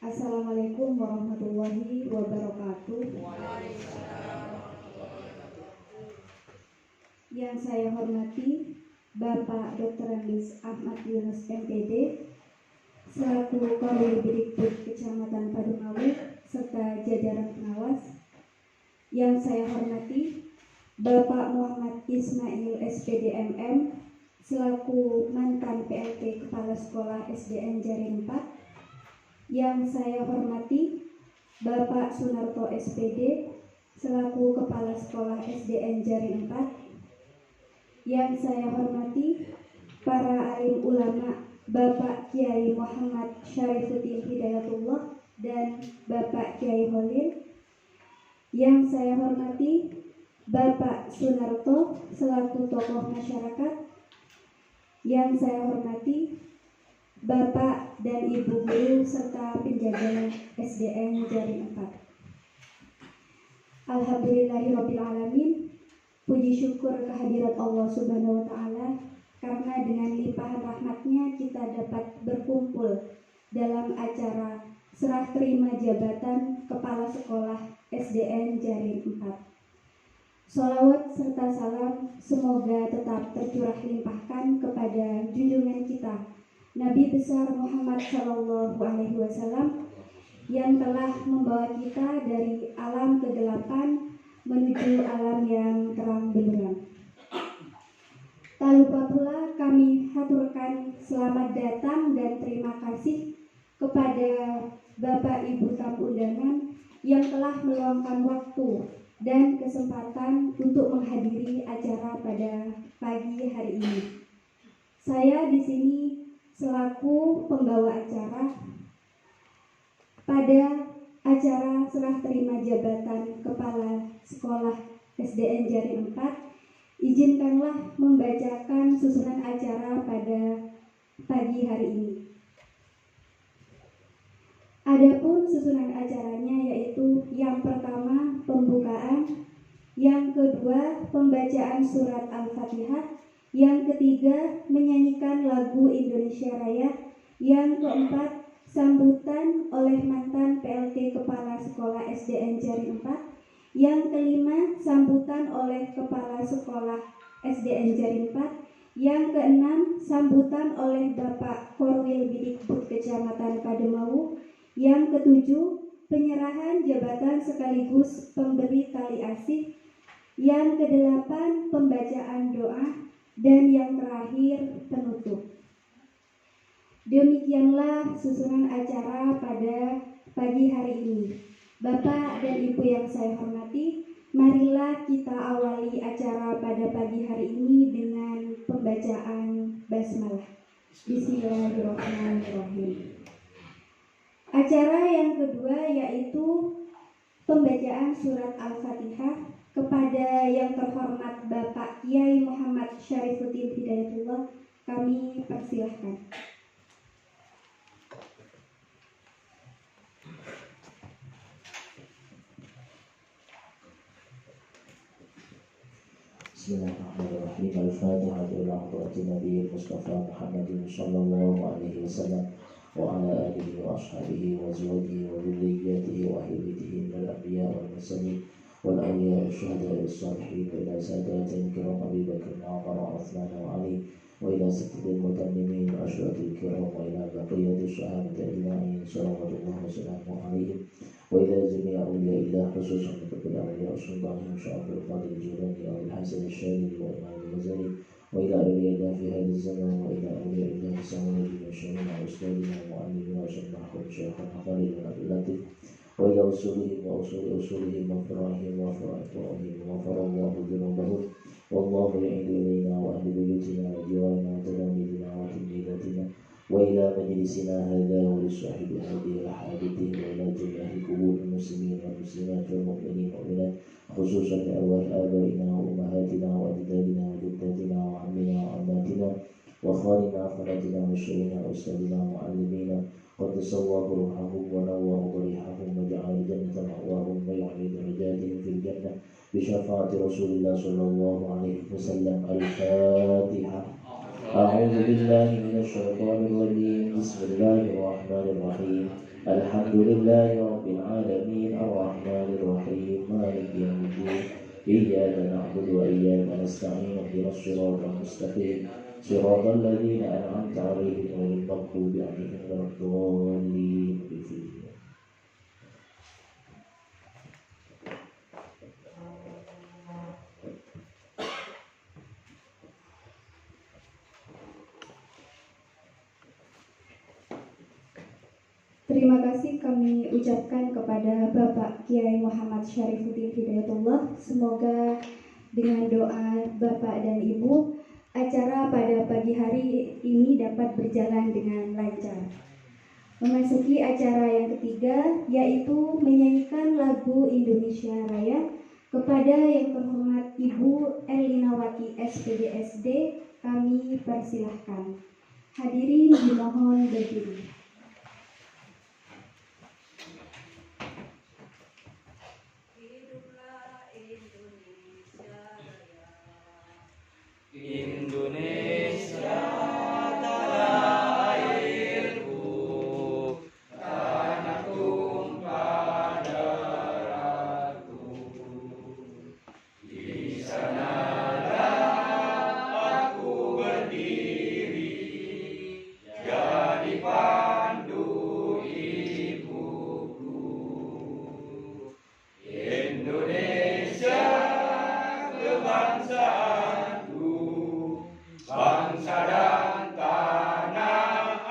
Assalamualaikum warahmatullahi wabarakatuh. Yang saya hormati Bapak Dr. Andes Ahmad Yunus MPD selaku Korwil Bidikbud Kecamatan Padumawu serta jajaran pengawas. Yang saya hormati Bapak Muhammad Ismail SPD MM selaku mantan PLT Kepala Sekolah SDN Jaring 4. Yang saya hormati Bapak Sunarto SPD selaku Kepala Sekolah SDN Jaring 4. Yang saya hormati para alim ulama Bapak Kiai Muhammad Syarifuddin Hidayatullah dan Bapak Kiai Holil. Yang saya hormati Bapak Sunarto selaku tokoh masyarakat. Yang saya hormati Bapak dan Ibu guru serta penjaga SDN Jaring 4. Alhamdulillahirrabbilalamin. Puji syukur kehadirat Allah Subhanahu wa Ta'ala, karena dengan limpahan rahmatnya kita dapat berkumpul dalam acara serah terima jabatan Kepala Sekolah SDN Jaring 4. Sholawat serta salam semoga tetap tercurah limpahkan kepada junjungan kita Nabi besar Muhammad Shallallahu Alaihi Wasallam yang telah membawa kita dari alam kegelapan menuju alam yang terang benderang. Tak lupa pula kami haturkan selamat datang dan terima kasih kepada Bapak Ibu tamu undangan yang telah meluangkan waktu dan kesempatan untuk menghadiri acara pada pagi hari ini. Saya di sini selaku pembawa acara pada acara serah terima jabatan Kepala Sekolah SDN Jaring 4, izinkanlah membacakan susunan acara pada pagi hari ini. Adapun susunan acaranya yaitu yang pertama pembukaan, yang kedua pembacaan surat Al-Fatihah, yang ketiga menyanyikan lagu Indonesia Raya, yang keempat sambutan oleh mantan PLT Kepala Sekolah SDN Jaring 4, yang kelima sambutan oleh Kepala Sekolah SDN Jaring 4, yang keenam sambutan oleh Bapak Korwil Bidikbud Kecamatan Padumawu, yang ketujuh penyerahan jabatan sekaligus pemberi tali asih, yang kedelapan pembacaan doa, dan yang terakhir penutup. Demikianlah susunan acara pada pagi hari ini. Bapak dan Ibu yang saya hormati, marilah kita awali acara pada pagi hari ini dengan pembacaan basmalah. Bismillahirrahmanirrahim. Acara yang kedua yaitu pembacaan surat Al-Fatihah kepada yang terhormat Bapak Kiai Muhammad Syarifuddin Hidayatullah, kami persilahkan. Bismillahirrahmanirrahim. Al-Fatihah ila hadratin Nabi Mustafa Muhammadin sallallahu alaihi wasallam wa ala alihi wa ashabihi wa azwajihi wa dhurriyyatihi wa ahli baitihi minal anbiya wal mursalin wal awliya wasyuhada wassalihin wa ila sadatin kiram Abi Bakr wa Umar wa Uthman wa Ali wa ila sittatil mutammimin wa asyratil kiram wa ila baqiyati sahabati ajma'in salawatullah wa salamuhu alaihim wa ila jami'i awliyaillah khususan kepada awliya Rasulullah Syaikhul Qadir Jilani wa al-Hasan al-Syadili wa Imam al-Ghazali wa ila awliyaillah fi hadhihi zaman wa ila awliyaillah sawadi wa syaikhina wa ustadina wa mu'allimina wa syaikhina Syekhana Khalid wa Abdul Latif wa ila usulihim wa usulihim wa farahim wa fara'atuhim wa farallahu dhunubahum wallahu ya'idu ilayna wa ahli buyutina wa jiwarina wa talamidina wa tilmidatina wa ila majlisina hadha wa li sahibi hadhihi al-hadithih wa ila jami'i qubur muslimin wa muslimat wal mu'minin wa mu'minat khususan li arwah abaina wa ummahatina wa ajdadina wa jaddatina wa ammina wa ammatina wa khalina wa khalatina wa syakhina wa ustadina wa mu'allimina قدس الله روحهم ونور ضريحهم وجعل الجنة مأواهم ويعلي درجاتهم في الجنة بشفاعة رسول الله صلى الله عليه وسلم. الفاتحة. أعوذ بالله من الشيطان الرجيم بسم الله الرحمن الرحيم الحمد لله رب العالمين الرحمن الرحيم مالك يوم الدين إياك نعبد وإياك نستعين اهدنا الصراط المستقيم صراط الذين أنعمت عليهم غير المغضوب عليهم ولا الضالين. Terima kasih kami ucapkan kepada Bapak Kiai Muhammad Syarifuddin Hidayatullah. Semoga dengan doa Bapak dan Ibu, acara pada pagi hari ini dapat berjalan dengan lancar. Memasuki acara yang ketiga, yaitu menyanyikan lagu Indonesia Raya. Kepada yang terhormat Ibu Elinawati SPDSD, kami persilahkan. Hadirin dimohon berdiri. Indonesia tanah airku, tanah tumpah darahku. Di sanalah aku berdiri, jadi pandu ibuku. Indonesia kebangsaan, bangsa dan tanah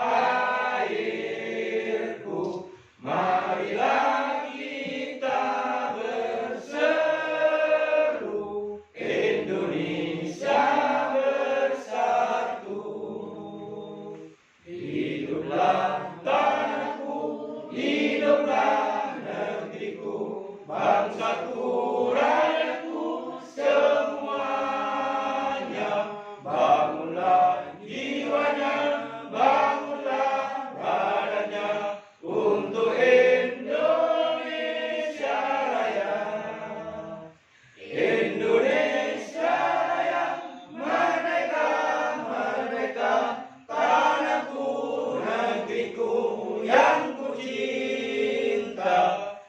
airku, marilah kita berseru, Indonesia bersatu. Hiduplah tanahku, hiduplah negeriku, bangsaku, rakyatku semuanya. Bangunlah jiwanya, bangunlah badannya untuk Indonesia Raya. Indonesia Raya, merdeka, merdeka, tanahku, negeriku yang ku cinta.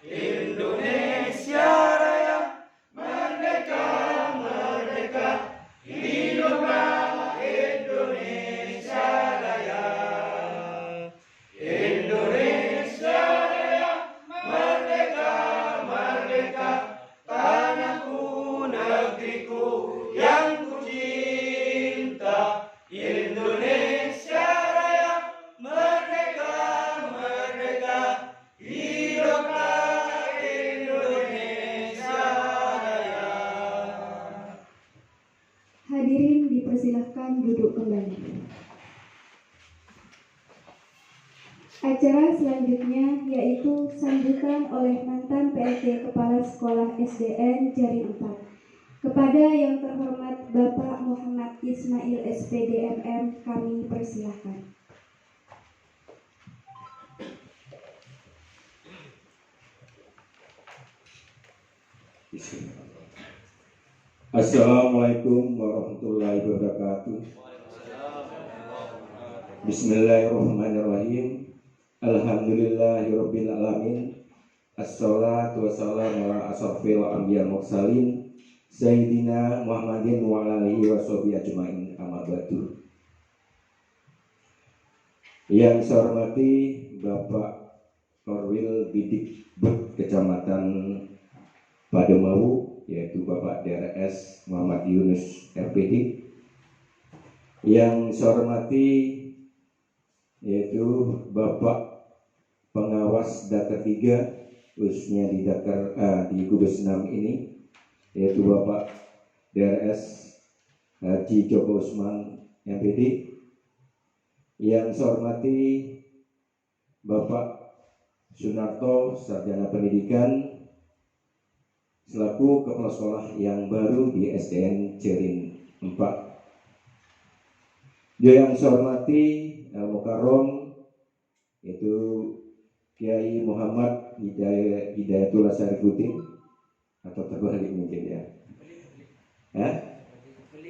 Indonesia Raya, merdeka, merdeka, hiduplah Indonesia Raya. Indonesia Raya, merdeka, merdeka, tanahku, negeriku yang ku cinta. Indonesia Raya, merdeka, merdeka, hiduplah Indonesia Raya. Hadirin dipersilahkan duduk kembali. Acara selanjutnya yaitu sambutan oleh mantan PLT Kepala Sekolah SDN Jarin 4. Kepada yang terhormat Bapak Muhammad Ismail SPD MM, kami persilahkan. Assalamualaikum warahmatullahi wabarakatuh. Bismillahirrahmanirrahim. Alhamdulillahirabbil alamin. Assalatu wassalamu ala asrofil anbiya mursalin Sayyidina Muhammadin wa alihi wa sahbihi ajmain, amma ba'du. Yang saya hormati Bapak Korwil Didikbud Kecamatan Pademawu, yaitu Bapak DRS Muhammad Yunus RPD. Yang saya hormati yaitu Bapak Pengawas Dakar 3, khususnya di Dakar di Gugus 6 ini, yaitu Bapak DRS Haji Joko Usman MPD. Yang saya hormati Bapak Sunarto Sarjana Pendidikan selaku kepala sekolah yang baru di SDN Jarin 4. Yang saya hormati Al-Mukarrom, yaitu Kiai Muhammad Hidayatullah Syarifuddin, atau terbalik mungkin ya.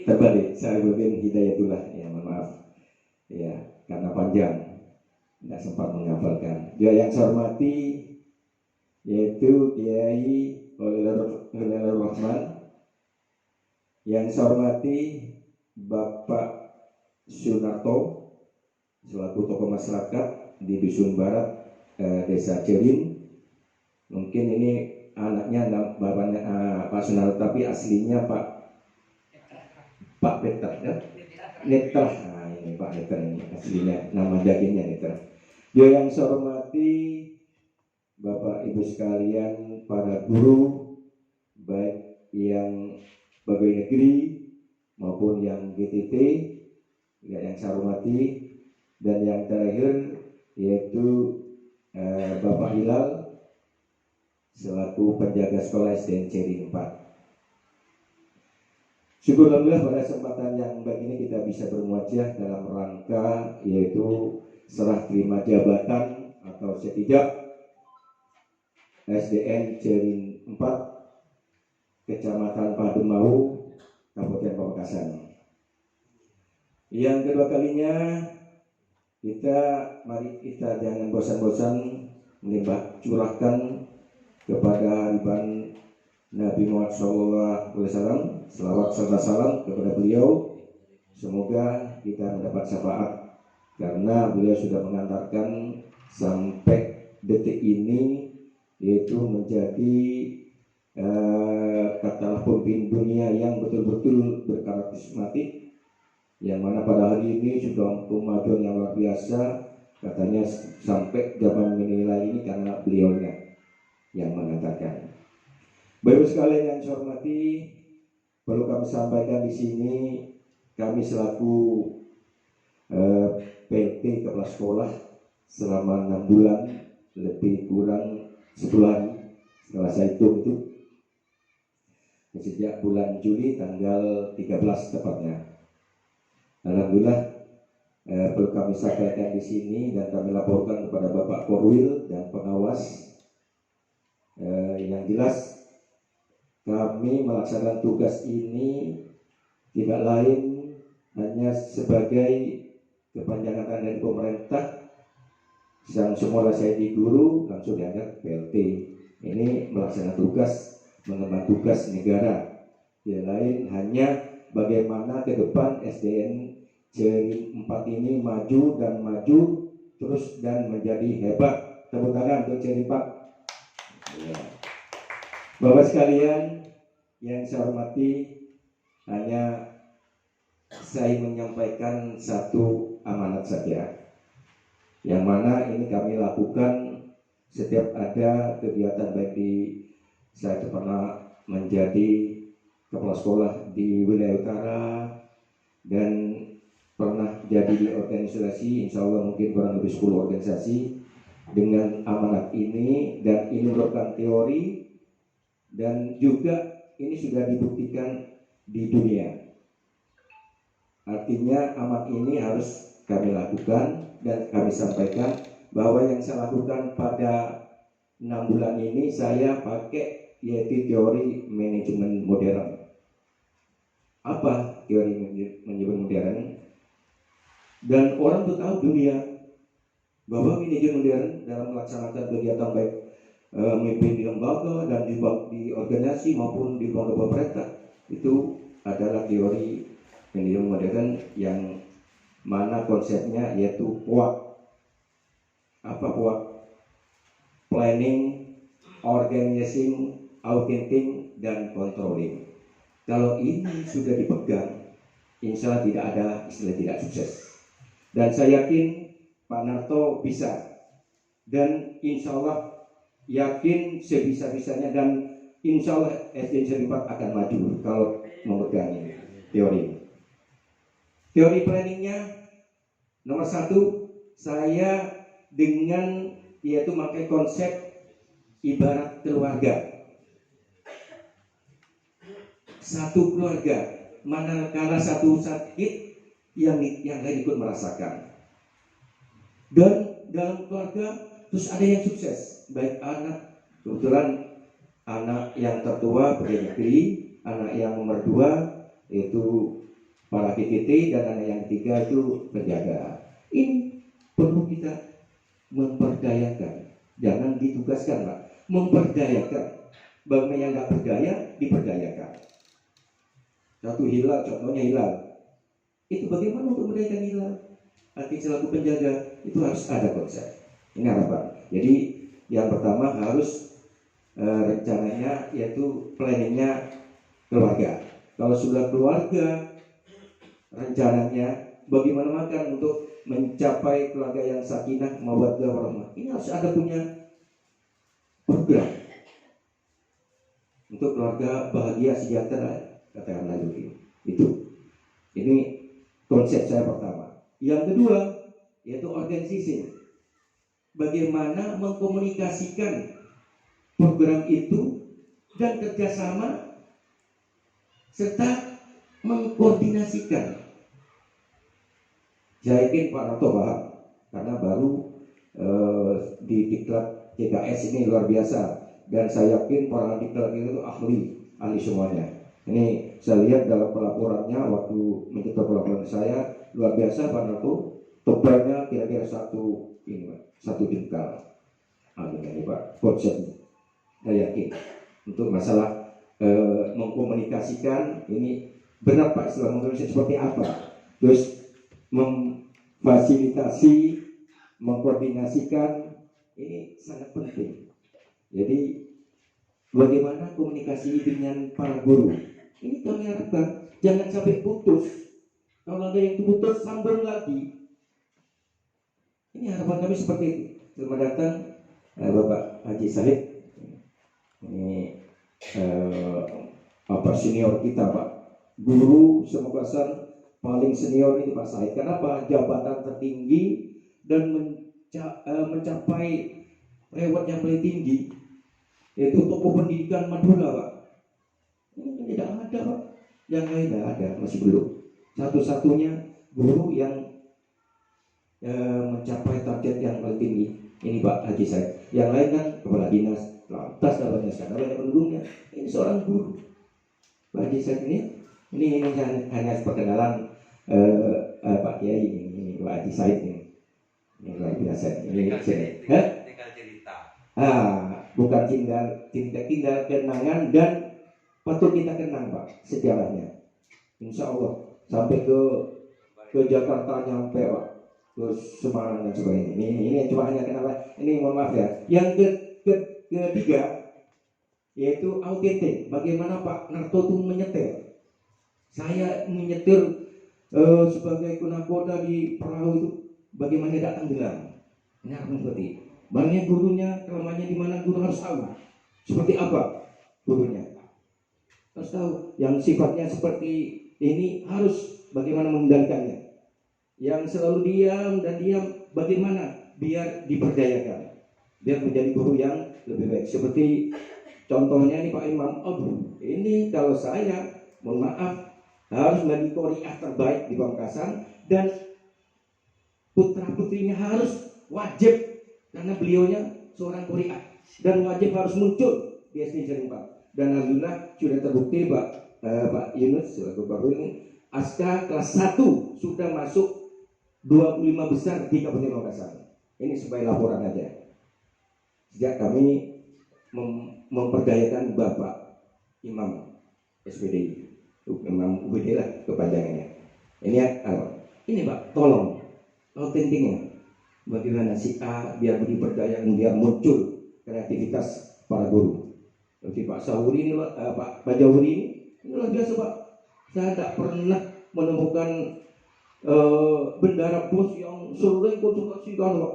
Terbalik, Syarifuddin Hidayatullah, ya mohon maaf. panjang, tidak sempat menghafalkan. Juga yang saya hormati yaitu Kiai Holilur Rahman, yang saya hormati Bapak Sunarto selaku tokoh masyarakat di Dusun Barat, Desa Cerin. Mungkin ini anaknya bapaknya Pak Sunarto, tapi aslinya Pak Peter ya? Netra. Nah ini Pak Netra, ini aslinya nama dagingnya Netra. Juga yang saya hormati Bapak Ibu sekalian, para guru baik yang pegawai negeri maupun yang GTT, yang saya hormati, dan yang terakhir yaitu Bapak Hilal selaku penjaga sekolah SDN Cerin 4. Syukur alhamdulillah pada kesempatan yang baik ini kita bisa bermuajah dalam rangka yaitu serah terima jabatan atau setidak SDN Cerin 4, Kecamatan Pademau, Kabupaten Pamekasan. Yang kedua kalinya mari kita jangan bosan-bosan melimpah curahkan kepada hariban Nabi Muhammad SAW, selawat serta salam kepada beliau. Semoga kita mendapat syafaat karena beliau sudah mengantarkan sampai detik ini, yaitu menjadi katalah pemimpin dunia yang betul-betul berkarismatik, yang mana pada hari ini sudah kemajuan yang luar biasa, katanya sampai zaman menilai ini karena beliaunya yang mengatakan. Bapak sekalian yang saya hormati, perlu kami sampaikan di sini, kami selaku PT Kepala Sekolah selama 6 bulan lebih kurang 10 hari setelah saya hitung itu sejak bulan Juli tanggal 13 tepatnya. Alhamdulillah perlu kami sampaikan di sini dan kami laporkan kepada Bapak Korwil dan pengawas. Yang jelas kami melaksanakan tugas ini tidak lain hanya sebagai kepanjangan tangan dari pemerintah. Yang semula saya di guru langsung dianggap PLT. Ini melaksanakan tugas, mengemban tugas negara. Yang lain hanya bagaimana ke depan SDN Cerin 4 ini maju terus dan menjadi hebat. Tepuk tangan untuk Cerin 4. Ya. Bapak sekalian yang saya hormati, hanya saya menyampaikan satu amanat saja, yang mana ini kami lakukan setiap ada kegiatan, baik di saya pernah menjadi kepala sekolah di wilayah utara dan pernah jadi di organisasi, insya Allah mungkin kurang lebih 10 organisasi dengan amanat ini, dan ini merupakan teori dan juga ini sudah dibuktikan di dunia. Artinya amanat ini harus kami lakukan dan kami sampaikan bahwa yang saya lakukan pada 6 bulan ini saya pakai yaitu teori manajemen modern. Apa teori manajemen modern? Dan orang tuh tahu dunia bahwa manajemen modern dalam melaksanakan kegiatan baik memimpin di lembaga dan di organisasi maupun di lembaga pemerintah itu adalah teori manajemen modern yang mana konsepnya yaitu POAK. Apa POAK? Planning, Organizing, Auditing, dan Controlling. Kalau ini sudah dipegang, insya Allah tidak ada istilah tidak sukses. Dan saya yakin Pak Narto bisa, dan insya Allah yakin sebisa-bisanya, dan insya Allah SDN Cerin 4 akan maju kalau memegang ini teori. Teori planningnya nomor 1, saya dengan yaitu memakai konsep ibarat keluarga. Satu keluarga, manakala satu sakit yang lain ikut merasakan. Dan dalam keluarga terus ada yang sukses, baik anak, kebetulan anak yang tertua pegawai negeri, anak yang nomor 2 yaitu para PKT, dan anak yang ketiga itu penjaga. Ini perlu kita memperdayakan, jangan ditugaskan Pak, memperdayakan. Bagi yang nggak berdaya, diperdayakan. Satu hilal, contohnya hilal, itu bagaimana untuk mendayakan hilal? Arti selaku penjaga itu harus ada konsep. Ini harapan. Jadi yang pertama harus rencananya yaitu planningnya keluarga. Kalau sudah keluarga, rencananya bagaimana makan untuk mencapai keluarga yang sakinah mawaddah warahmah. Ini harus ada punya program untuk keluarga bahagia sejahtera, katakanlah dulu itu. Ini konsep saya pertama. Yang kedua yaitu organisasi. Bagaimana mengkomunikasikan program itu dan kerjasama serta mengkoordinasikan. Saya yakin Pak Narto paham karena baru di diklat CKS ini luar biasa, dan saya yakin para diklat itu ahli semuanya. Ini saya lihat dalam pelaporannya waktu mencetak pelaporan saya luar biasa Pak Narto, tebalnya kira-kira satu jengkal. Ini Pak konsep saya yakin untuk masalah mengkomunikasikan ini benar Pak, istilah mengkomunikasi seperti apa, terus memfasilitasi, mengkoordinasikan, ini sangat penting. Jadi bagaimana komunikasi dengan para guru, ini kami harapkan jangan sampai putus. Kalau ada yang putus, sambung lagi. Ini harapan kami seperti itu. Selamat datang Bapak Haji Saleh. Ini senior kita Pak, guru Semakasan paling senior ini Pak Said. Kenapa? Jabatan tertinggi dan mencapai reward yang paling tinggi, yaitu tokoh pendidikan Madura Pak. Ini tidak ada Pak, yang lain tidak ada, masih belum. Satu-satunya guru yang mencapai target yang paling tinggi ini Pak Haji Said. Yang lain kan kepala dinas, lantas dan banyak sekali banyak penduduknya. Ini seorang guru. Pak Haji Said ini hanya perkenalan Pak Kiai ini Pak Haji Said ini luar biasa. Ini tinggal cerita. Bukan tinggal kenangan, dan patut kita kenang Pak sejarahnya. Insya Allah sampai ke Jakarta nyampe Pak, ke Semarang dan sebagainya. Ini cuma hanya kenapa? Ini mohon maaf ya. Yang ketiga yaitu autentik. Bagaimana Pak Narto itu menyetir? Saya menyetir sebagai kunakoda di perahu itu, bagaimana tidak tenggelam? Ini harus seperti banyak gurunya, kelemahannya di mana guru harus tahu. Seperti apa gurunya? Harus tahu. Yang sifatnya seperti ini harus bagaimana mengendalikannya. Yang selalu diam dan diam, bagaimana biar diperdayakan, biar menjadi guru yang lebih baik. Seperti contohnya ini Pak Imam Abu. Ini kalau saya, mohon maaf, harus menjadi qori'ah terbaik di Pamekasan, dan putra putrinya harus wajib, karena beliaunya seorang qori'ah dan wajib harus muncul di SD Jaring Pak. Dan alhamdulillah sudah terbukti Pak Yunus selaku Baru ini Aska kelas 1 sudah masuk 25 besar di Kabupaten Pamekasan. Ini sebagai laporan aja. Sejak kami memperdayakan Bapak Imam SPDI, Imam UBD lah kepanjangannya. Ini Pak, tolong autentiknya. Bagaimana si A biar diperdayakan, biar muncul kreativitas para guru. Seperti Pak Sahuri ini, Pak Jawuri ini luar biasa Pak. Saya tidak pernah menemukan bendara bos yang sering konsultasikan Pak.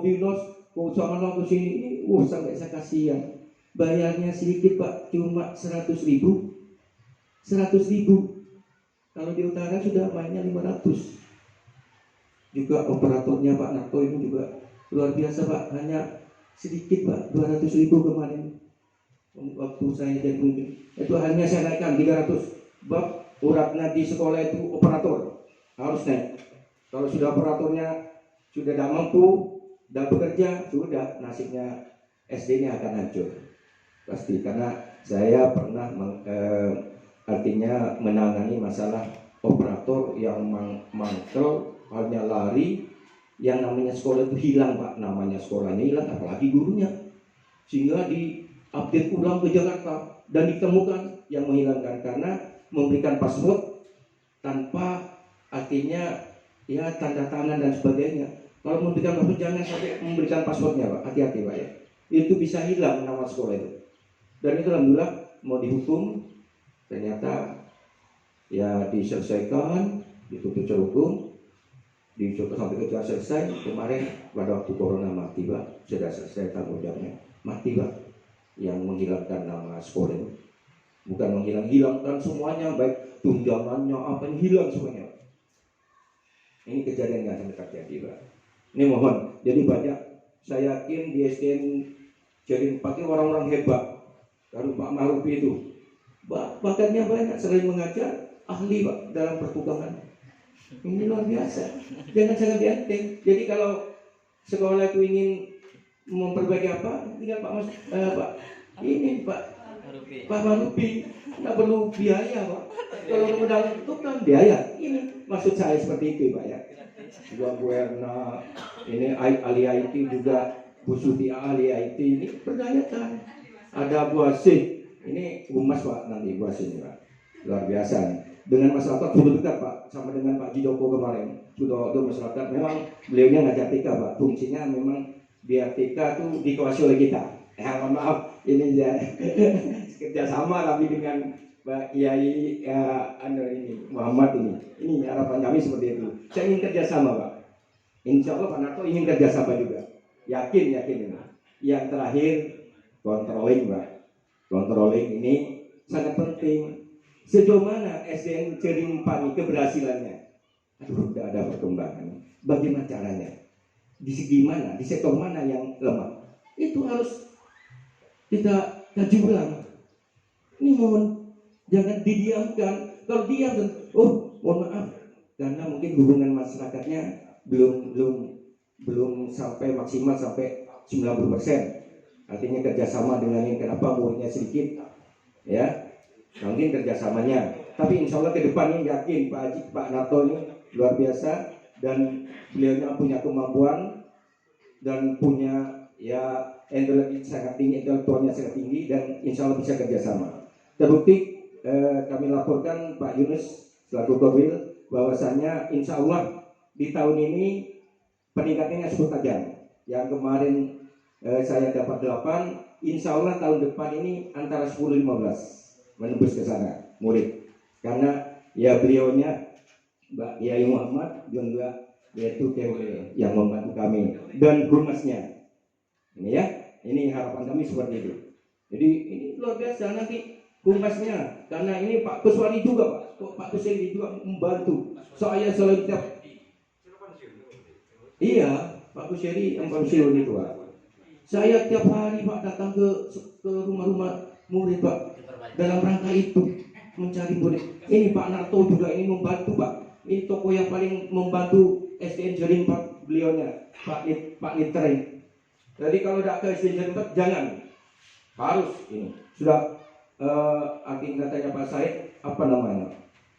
Dinas, sana ke sini, sampai saya kasihan. Bayarnya sedikit Pak, cuma 100.000. 100.000. Kalau di utara sudah mainnya 500. Juga operatornya Pak Narto ini juga luar biasa Pak, hanya sedikit Pak, 200.000 kemarin. Waktu saya jadi pemimpin, itu hanya saya naikkan 300. Bab uratnya di sekolah itu operator harus naik. Kalau sudah operatornya sudah tidak mampu, tidak bekerja, sudah nasibnya SD-nya akan hancur pasti. Karena saya pernah artinya menangani masalah operator yang mangkel, hanya lari yang namanya sekolah itu hilang Pak, namanya sekolahnya hilang, apalagi gurunya. Sehingga di update ulang ke Jakarta dan ditemukan yang menghilangkan karena memberikan password tanpa artinya ya tanda tangan dan sebagainya. Kalau memberikan password jangan sampai memberikan passwordnya Pak, hati-hati Pak ya. Itu bisa hilang nama sekolah itu. Dan itu alhamdulillah mau dihukum, ternyata ya diselesaikan, ditutup secara hukum, dicoba sampai kerja selesai. Kemarin pada waktu corona mati Pak, sudah selesai tanggung jawabnya, mati Pak. Yang menghilangkan nama sekolah itu bukan menghilangkan semuanya, baik tunjangannya apa yang hilang semuanya. Ini kejadian yang akan terjadi Pak. Ini mohon, jadi banyak saya yakin di SDN jadi pakai orang-orang hebat. Baru Pak Marupi itu bakatnya banyak, selain mengajar ahli Pak dalam pertukangan. Ini luar biasa, jangan sangat dienteng. Jadi kalau sekolah itu ingin memperbaiki apa, tinggal Pak Marupi, nggak perlu biaya Pak. Kalau modal itu kan biaya. Ini maksud saya seperti itu Pak ya. Bu Erna, ini ahli IT juga, Bu Suti ahli IT ini berdayakan. Ada Bu Asih, ini humas Pak nanti Bu Asih ini Pak, luar biasa nih. Dengan masyarakat sudah dekat Pak, sama dengan Pak Jidoko kemarin. Sudah ada masyarakat, memang beliaunya ngajar TK Pak, fungsinya memang biar TK itu dikuasai oleh kita. Mohon maaf, ini ya kerjasama tapi dengan Pak Kiai ini Muhammad ini. Ini harapan kami seperti itu. Saya ingin kerjasama Pak. Insya Allah Pak Narto ingin kerjasama juga. Yakin ini. Yang terakhir controlling Pak. Controlling ini sangat penting. Sejauh mana SDN Cering Pani keberhasilannya? Aduh, tidak ada perkembangan. Bagaimana caranya? Di segi mana? Di sektor mana yang lemah? Itu harus kita kaji ulang. Ini mohon jangan didiamkan. Kalau diam, mohon maaf, karena mungkin hubungan masyarakatnya belum sampai maksimal sampai 90%. Artinya kerjasama dengan yang kenapa muridnya sedikit, ya, mungkin kerjasamanya. Tapi insya Allah ke depan ini yakin Pak Haji, Pak Narto ini luar biasa dan beliaunya punya kemampuan dan punya ya intelektualnya sangat tinggi dan insya Allah bisa kerjasama. Terbukti kami laporkan Pak Yunus selaku Korwil bahwasanya insya Allah di tahun ini peningkatannya cukup tajam. Yang kemarin saya dapat 8, insya Allah tahun depan ini antara 10-15 menembus ke sana murid. Karena ya beliaunya Mbak Kiai Muhammad juga yaitu TW yang membantu kami dan humasnya. Ini ya, ini harapan kami seperti itu. Jadi ini luar biasa nanti humasnya, karena ini Pak Kuswari juga Pak Kuswari juga membantu. Saya selalu tiap Pak Kuswari yang pensiun itu Pak. Saya tiap hari Pak datang ke rumah-rumah murid Pak dalam rangka itu mencari murid. Ini Pak Narto juga ini membantu Pak. Ini tokoh yang paling membantu SDN Jaring Pak beliaunya Pak Nitra ini. Jadi kalau tidak ke SDN Jaring Pak jangan, harus ini sudah artinya katanya Pak Said apa namanya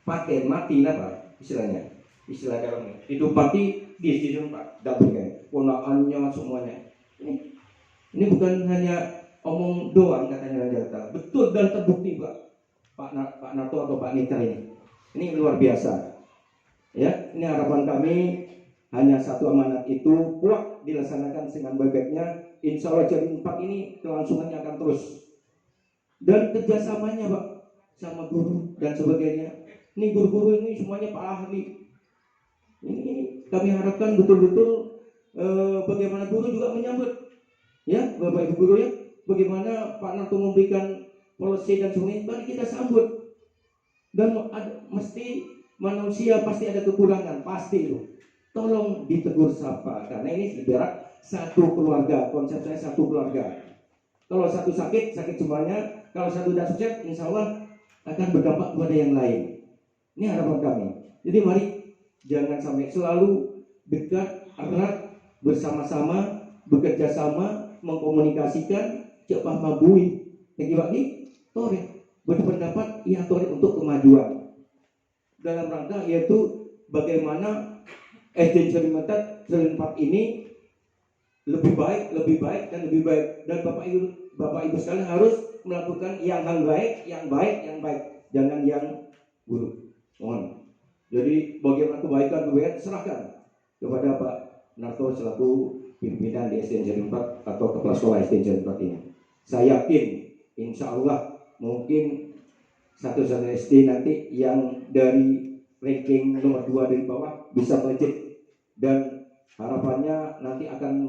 pakai mati apa istilahnya istilah dalamnya hidup mati di SDN Pak double kayak ponakannya semuanya. Ini bukan hanya omong doang katanya Jakarta, betul dan terbukti Pak Narto atau Pak Nitra ini luar biasa. Ya, ini harapan kami hanya satu amanat itu kuat dilaksanakan dengan baik-baiknya. Insya Allah Jaring 4 ini kelangsungannya akan terus dan kerjasamanya Pak sama guru dan sebagainya. Ini guru-guru ini semuanya Pak ahli. Ini kami harapkan betul-betul bagaimana guru juga menyambut ya Bapak Ibu guru ya, bagaimana Pak Narto memberikan policy dan sebagainya, mari kita sambut. Dan mesti manusia pasti ada kekurangan, pasti itu. Tolong ditegur sapa, karena ini ibarat satu keluarga, konsep saya satu keluarga. Kalau satu sakit semuanya, kalau satu tidak sukses, insya Allah akan berdampak kepada yang lain. Ini harapan kami. Jadi mari jangan sampai selalu dekat, erat, bersama-sama, bekerja sama, mengkomunikasikan, cepat mabui. Yang ini, tore, berpendapat, tore untuk kemajuan. Dalam rangka yaitu bagaimana SD Negeri 4 ini lebih baik dan Bapak Ibu sekalian harus melakukan yang baik, jangan yang buruk. Mohon. Jadi bagaimana kebaikan serahkan kepada Pak Narto selaku pimpinan di SD Negeri 4 atau kepala sekolah SD Negeri 4 ini. Saya yakin, insya Allah mungkin satu SD nanti yang dari ranking nomor 2 dari bawah bisa melejit, dan harapannya nanti akan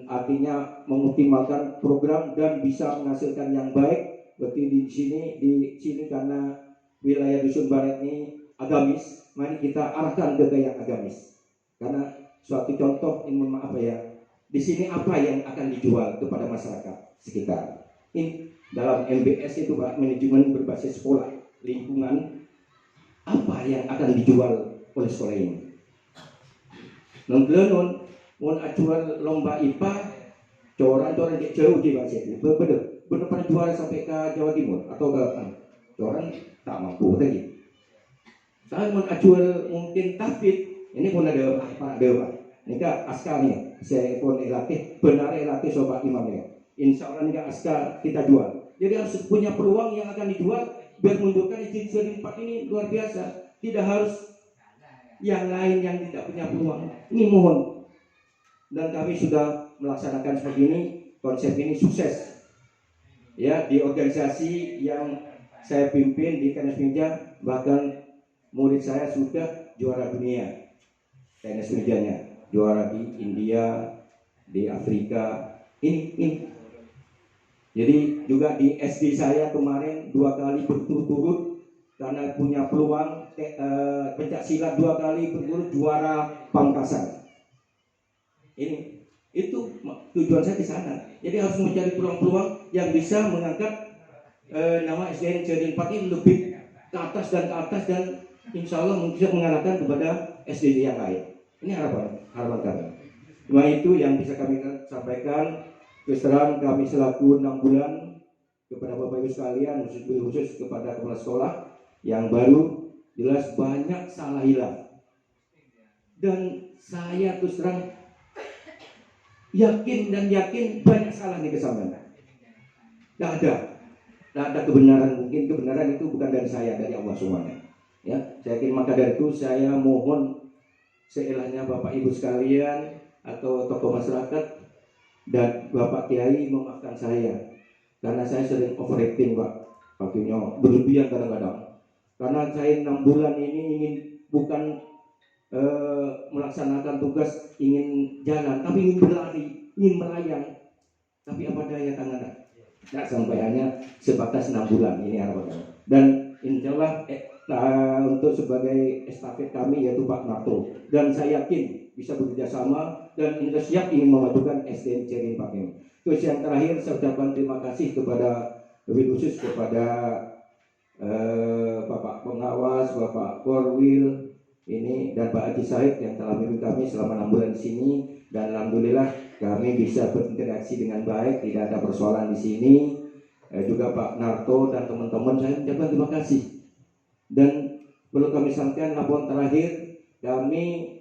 artinya mengoptimalkan program dan bisa menghasilkan yang baik. Berarti di sini karena wilayah Dusun Barat ini agamis, mari kita arahkan ke gaya agamis. Karena suatu contoh, ini mohon maaf ya, di sini apa yang akan dijual kepada masyarakat sekitar? Ini dalam MBS itu Pak, manajemen berbasis sekolah lingkungan, apa yang akan dijual oleh sekolah ini? Non acuan lomba IPA, coran jauh di bahasa itu, bener pernah juara sampai ke Jawa Timur atau ke coran tak mampu lagi. Saya mau acuan mungkin tafid, ini pun ada Pak. Ini kan askalnya, saya pun benar elatih sobat imamnya. Insya Allah ini askar kita jual. Jadi harus punya peluang yang akan dijual biar menunjukkan izin seri 4 ini luar biasa. Tidak harus yang lain yang tidak punya peluang. Ini mohon. Dan kami sudah melaksanakan seperti ini, konsep ini sukses. Ya, di organisasi yang saya pimpin di tenis meja, bahkan murid saya sudah juara dunia tenis mejanya, juara di India, di Afrika. Ini. Jadi juga di SD saya kemarin 2 kali berturut-turut karena punya peluang pencak silat 2 kali berturut juara Pamekasan. Itu tujuan saya di sana. Jadi harus mencari peluang-peluang yang bisa mengangkat nama SDN Negeri 4 ini lebih ke atas dan insya Allah bisa mengarahkan kepada SDN yang lain. Ini harapan kami. Cuma itu yang bisa kami sampaikan. Terus terang kami selaku 6 bulan kepada Bapak Ibu sekalian, khusus kepada kepala sekolah yang baru, jelas banyak salah hilaf. Dan saya terus terang yakin banyak salah di kesamaan. Tidak ada kebenaran, mungkin kebenaran itu bukan dari saya, dari Allah semuanya. Ya, saya yakin, maka dari itu saya mohon seelahnya Bapak Ibu sekalian atau tokoh masyarakat dan Bapak Kiai memaafkan saya karena saya sering overacting Pak, artinya berlebihan kadang-kadang. Karena saya 6 bulan ini ingin bukan melaksanakan tugas, ingin jalan, tapi ingin berlari, ingin melayang. Tapi apa daya tangan? Tidak sampai, hanya sebatas 6 bulan ini harapan. Dan insya Allah untuk sebagai estafet kami yaitu Pak Narto, dan saya yakin bisa bekerja sama dan kita siap ingin memajukan SDN Negeri 4 ini. Terus yang terakhir saya ucapkan terima kasih kepada, lebih khusus kepada Bapak Pengawas, Bapak Korwil ini dan Pak Haji Said yang telah membimbing kami selama 6 bulan di sini, dan alhamdulillah kami bisa berinteraksi dengan baik, tidak ada persoalan di sini. Juga Pak Narto dan teman-teman, saya ucapkan terima kasih. Dan perlu kami sampaikan laporan terakhir, kami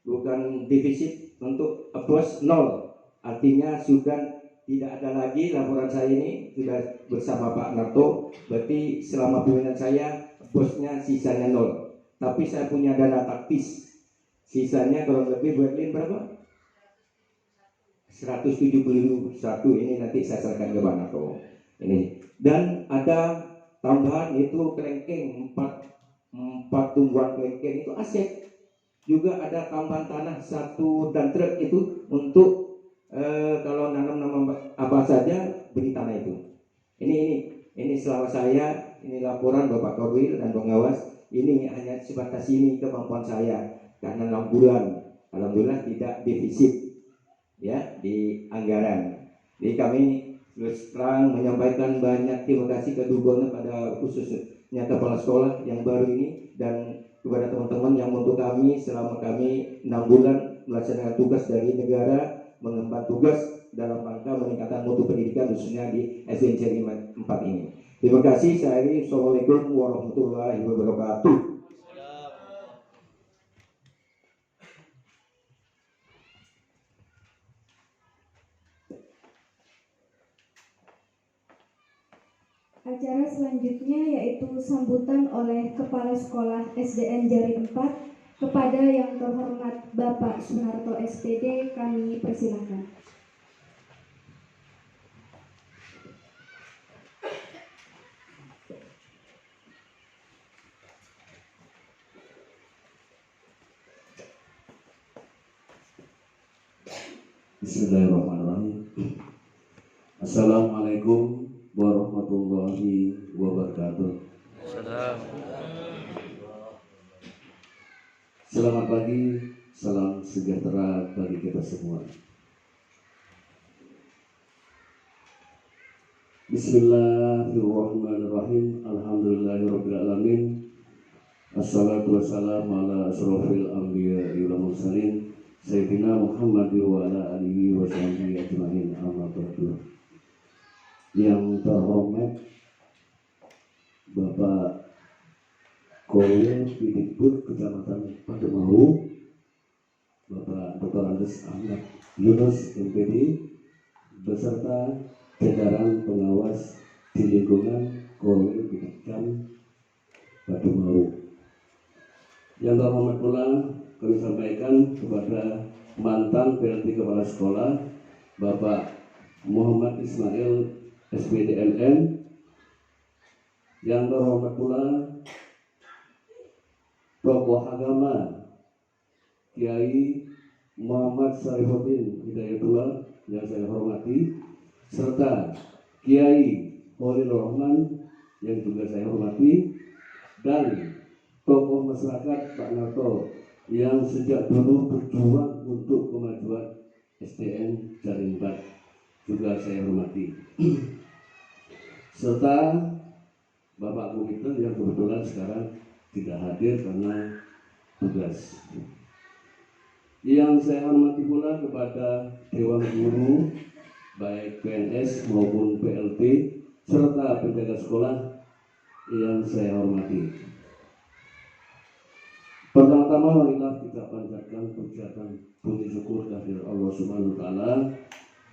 bukan defisit untuk bos 0, artinya sudah tidak ada lagi laporan saya ini sudah bersama Pak Narto, berarti selama pimpinan saya bosnya sisanya 0. Tapi saya punya dana taktis, sisanya kalau lebih buatin berapa? 171 ini nanti saya serahkan ke Pak Narto ini. Dan ada tambahan itu kelengkeng 4 tumbuhan kelengkeng itu aset. Juga ada tambahan tanah 1 dan truk itu untuk kalau nanam apa saja beli tanah itu. Ini selama saya, ini laporan Bapak Korwil dan pengawas, ini hanya sebatas ini kemampuan saya karena 6 bulan alhamdulillah tidak defisit ya di anggaran. Jadi kami terus terang menyampaikan banyak terima kasih ke Dugono pada khususnya kepala sekolah yang baru ini, dan kepada teman-teman yang untuk kami selama kami 6 bulan melaksanakan tugas dari negara, mengemban tugas dalam rangka meningkatkan mutu pendidikan khususnya di SDN Negeri 4 ini. Terima kasih. Saya ini Assalamualaikum warahmatullahi wabarakatuh. Acara selanjutnya yaitu sambutan oleh Kepala Sekolah SDN Jari 4 kepada yang terhormat Bapak Sunarto SPD, kami persilahkan. Bismillahirrahmanirrahim. Assalamualaikum warahmatullahi wabarakatuh. Selamat pagi, salam sejahtera bagi kita semua. Bismillahirrahmanirrahim. Alhamdulillahirrabbilalamin. Assalatu wassalamu ala asrofil anbiya'i wal mursalin Sayyidina Muhammad wa ala alihi wa sahbihi ajma'in, amma ba'du. Yang terhormat Bapak Kolonel Pidikbud Kecamatan Pademau, Bapak Dr. Andes Ahmad Yunus MPD beserta jajaran pengawas di lingkungan Kolonel Pidikbud Pademau. Yang terhormat pula kami sampaikan kepada mantan PLT Kepala Sekolah Bapak Muhammad Ismail SPDMM. Yang terhormat pula tokoh agama Kiai Muhammad Sarifuddin Hidayatullah yang saya hormati, serta Kiai Khalil Rahman yang juga saya hormati, dan tokoh masyarakat Pak Narto yang sejak dulu berjuang untuk kemajuan SDN Jari 4 juga saya hormati, serta Bapak Komite yang kebetulan sekarang tidak hadir karena tugas. Yang saya hormati pula kepada Dewan Guru baik PNS maupun PLT serta penjaga sekolah yang saya hormati. Pertama-tama marilah kita panjatkan pujian puji syukur kehadirat Allah Subhanahu wa taala,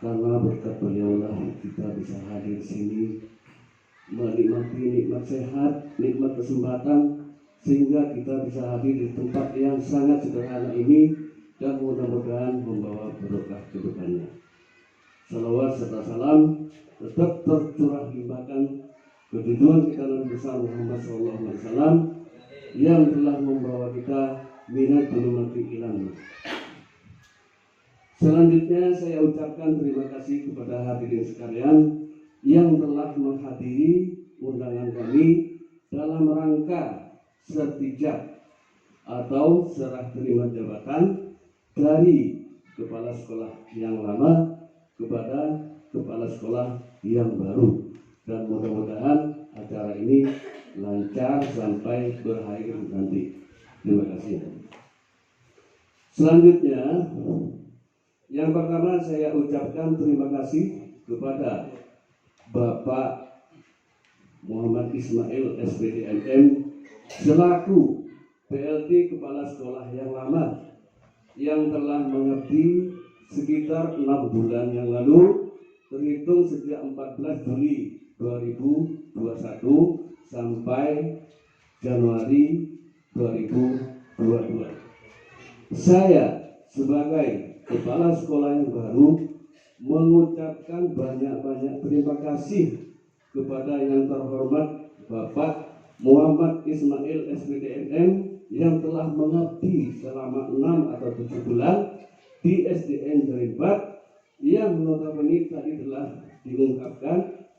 karena berkat beliaulah kita bisa hadir di sini menikmati nikmat sehat, nikmat kesempatan, sehingga kita bisa hadir di tempat yang sangat sederhana ini dan mudah-mudahan membawa berkah ke depannya. Salawat serta salam tetap tercurah limpahkan ke junjungan kita Nabi besar Muhammad SAW yang telah membawa kita minat zulumati ilan. Selanjutnya saya ucapkan terima kasih kepada hadirin sekalian yang telah menghadiri undangan kami dalam rangka sertijab atau serah terima jabatan dari kepala sekolah yang lama kepada kepala sekolah yang baru, dan mudah-mudahan acara ini lancar sampai berakhir nanti. Terima kasih. Selanjutnya, yang pertama saya ucapkan terima kasih kepada Bapak Muhammad Ismail SPDMM selaku PLT Kepala Sekolah yang lama yang telah mengabdi sekitar 6 bulan yang lalu, terhitung sejak 14 Juli 2021 sampai Januari 2022. Saya sebagai kepala sekolah yang baru mengucapkan banyak-banyak terima kasih kepada yang terhormat Bapak Muhammad Ismail SPDMM yang telah mengabdi selama 6 atau 7 bulan di SDN Jari 4, yang notabene tadi telah diungkapkan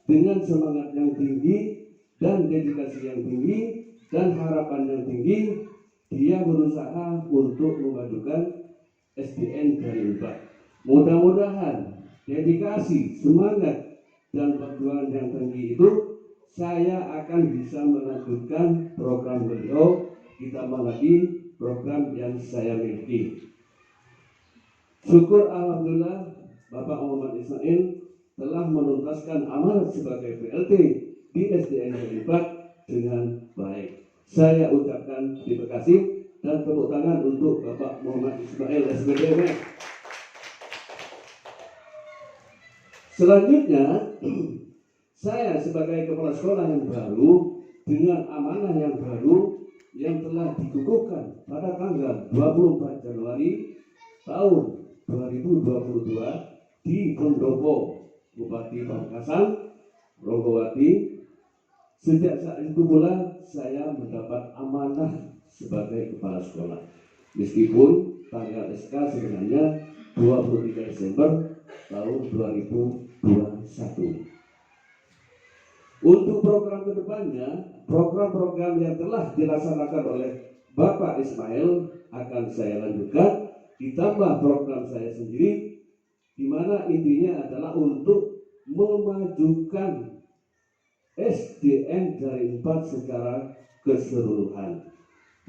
dengan semangat yang tinggi dan dedikasi yang tinggi dan harapan yang tinggi, dia berusaha untuk memajukan SDN Jari 4. Mudah-mudahan dedikasi, semangat, dan perjuangan yang tinggi itu saya akan bisa melanjutkan program beliau, ditambah lagi program yang saya miliki. Syukur alhamdulillah Bapak Muhammad Ismail telah menuntaskan amanat sebagai PLT di SDN Jari 4 dengan baik. Saya ucapkan terima kasih dan tepuk tangan untuk Bapak Muhammad Ismail SPDM. Selanjutnya Saya sebagai kepala sekolah yang baru dengan amanah yang baru yang telah dikukuhkan pada tanggal 24 Januari tahun 2022 di Pondopo, Bupati Pamekasan, Rogowati. Sejak saat itu pula saya mendapat amanah sebagai kepala sekolah. Meskipun tanggal SK sebenarnya 23 Desember tahun 2021. Untuk program kedepannya, program-program yang telah dilaksanakan oleh Bapak Ismail akan saya lanjutkan, ditambah program saya sendiri, di mana intinya adalah untuk memajukan SDN dari 4 secara keseluruhan,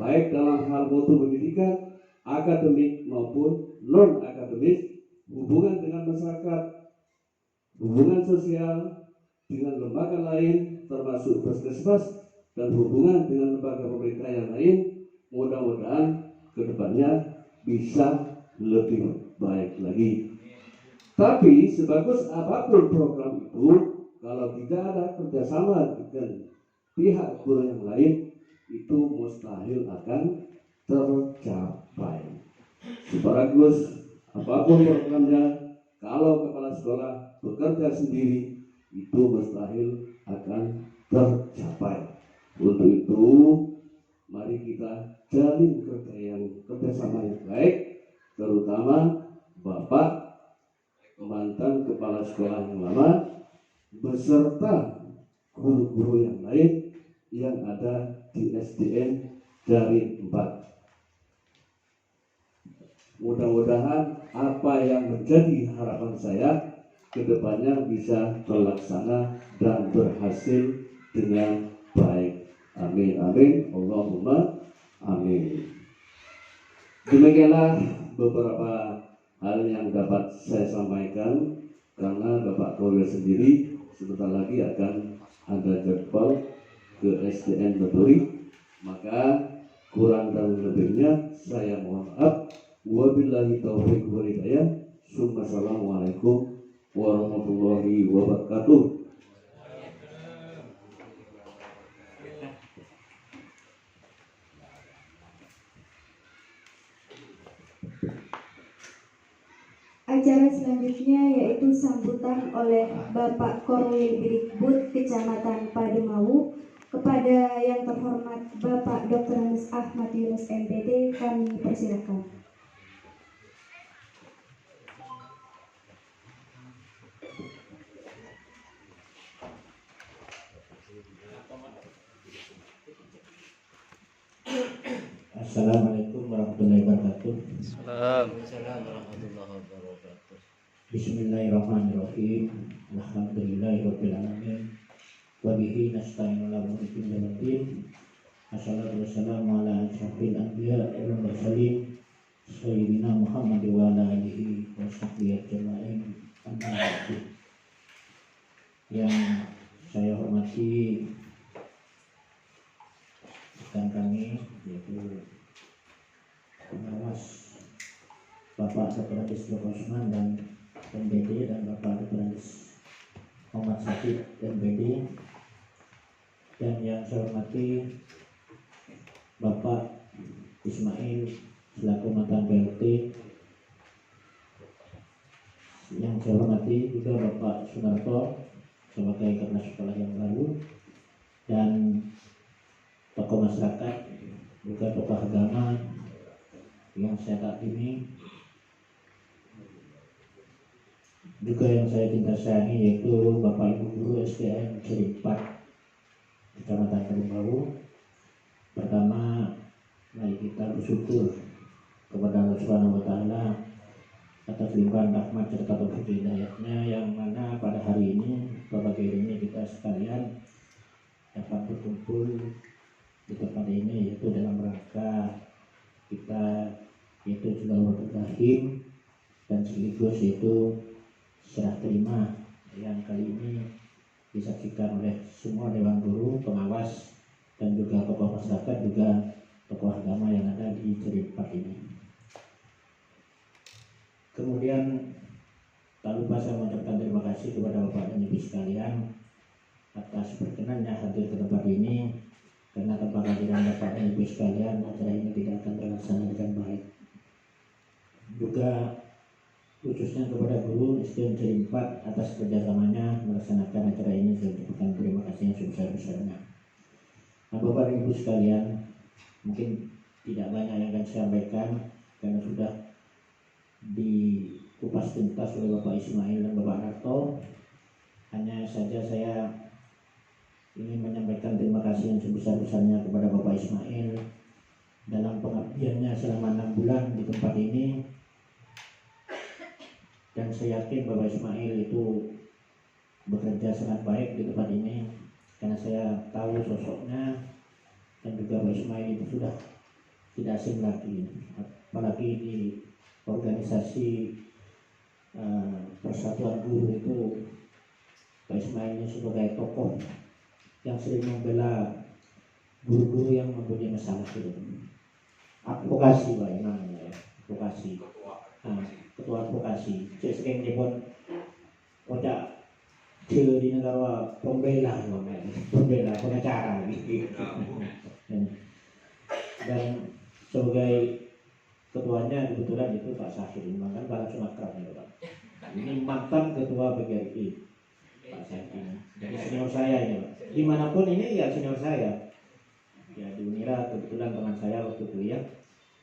baik dalam hal mutu pendidikan, akademik maupun non-akademik, hubungan dengan masyarakat, hubungan sosial dengan lembaga lain termasuk puskesmas, dan hubungan dengan lembaga pemerintah yang lain. Mudah-mudahan kedepannya bisa lebih baik lagi. Tapi sebagus apapun program itu, kalau tidak ada kerjasama dengan pihak guru yang lain, itu mustahil akan tercapai. Sebagus apapun programnya, kalau kepala sekolah bekerja sendiri, itu mustahil akan tercapai. Untuk itu, mari kita jalin kerjasama yang baik, terutama Bapak mantan kepala sekolah yang lama beserta guru-guru yang lain yang ada di SDN dari 4. Mudah-mudahan apa yang menjadi harapan saya kedepannya bisa terlaksana dan berhasil dengan baik. Amin, amin, Allahumma amin. Demikianlah beberapa hal yang dapat saya sampaikan, karena Bapak Korwil sendiri sebentar lagi akan ada jadwal ke SDN Beturi, maka kurang dan lebihnya saya mohon maaf. Wabillahi taufiq wal hidayah. Assalamualaikum warahmatullahi wabarakatuh. Acara selanjutnya yaitu sambutan oleh Bapak Korwil Birikbud Kecamatan Pademawu kepada yang terhormat Bapak Dr. Andes Ahmad Yunus MPD, kami persilakan. Assalamualaikum warahmatullahi wabarakatuh. Waalaikumsalam warahmatullahi wabarakatuh. Bismillahirrahmanirrahim. Alhamdulillahirabbil alamin. Wa bihi nasta'inu ala umuri dunya. Assalatu wassalamu ala asyrafil anbiya wal mursalin sayyidina Muhammad wa ala alihi wa sahbihi ajma'in. Amma ba'du. Yang saya hormati rekan kami, yaitu pengawas Bapak Dr. Andes Osman dan MPD, dan Bapak Dr. Andes Muhammad Sakit MPD, dan yang saya hormati Bapak Ismail selaku mantan PLT, yang saya hormati juga Bapak Sunarto sebagai kepala sekolah yang baru, dan tokoh masyarakat, juga tokoh agama yang saya takdimi, juga yang saya cinta sayangi, yaitu Bapak Ibu Guru SDN Negeri 4 Kecamatan Pademawu. Pertama, mari kita bersyukur kepada Allah Subhanahu wa Ta'ala atas limpahan rahmat serta taufik hidayahnya, yang mana pada hari ini Bapak ini kita sekalian dapat berkumpul di tempat ini, yaitu dalam rangka kita yaitu silaturahim dan sekaligus yaitu serah terima yang kali ini disaksikan oleh semua dewan guru, pengawas, dan juga tokoh masyarakat, juga tokoh agama yang ada di Cerippat ini. Kemudian tak lupa saya mengucapkan terima kasih kepada Bapak dan Ibu sekalian atas perkenannya hadir ke tempat ini, karena tanpa kehadiran Bapak dan Ibu sekalian acara ini tidak akan terlaksana dengan baik. Juga khususnya kepada guru SD Negeri 4 atas kerjasamanya melaksanakan acara ini, saya ucapkan terima kasih yang sebesar-besarnya. Nah, Bapak dan Ibu sekalian, mungkin tidak banyak yang akan saya sampaikan karena sudah dikupas tuntas oleh Bapak Ismail dan Bapak Narto. Hanya saja saya ingin menyampaikan terima kasih yang sebesar-besarnya kepada Bapak Ismail dalam pengabdiannya selama 6 bulan di tempat ini. Dan saya yakin Bapak Ismail itu bekerja sangat baik di tempat ini, karena saya tahu sosoknya, dan juga Bapak Ismail itu sudah tidak asing lagi, apalagi di organisasi Persatuan Guru itu Pak Ismail ini sebagai tokoh yang sering membela guru-guru yang mempunyai masalah itu. Advokasi Pak namanya ya, advokasi. Ketua advokasi. Saya sering nyebut otak di negara pembela, pengacara gitu. Dan sebagai ketuanya kebetulan itu Pak Syahir, mantan Barat Sumatera ya Pak. Ini mantan ketua PGRI Pak Syahir ini. Jadi senior saya ini Pak. Dimanapun ini ya senior saya. Ya di Unira kebetulan teman saya waktu kuliah.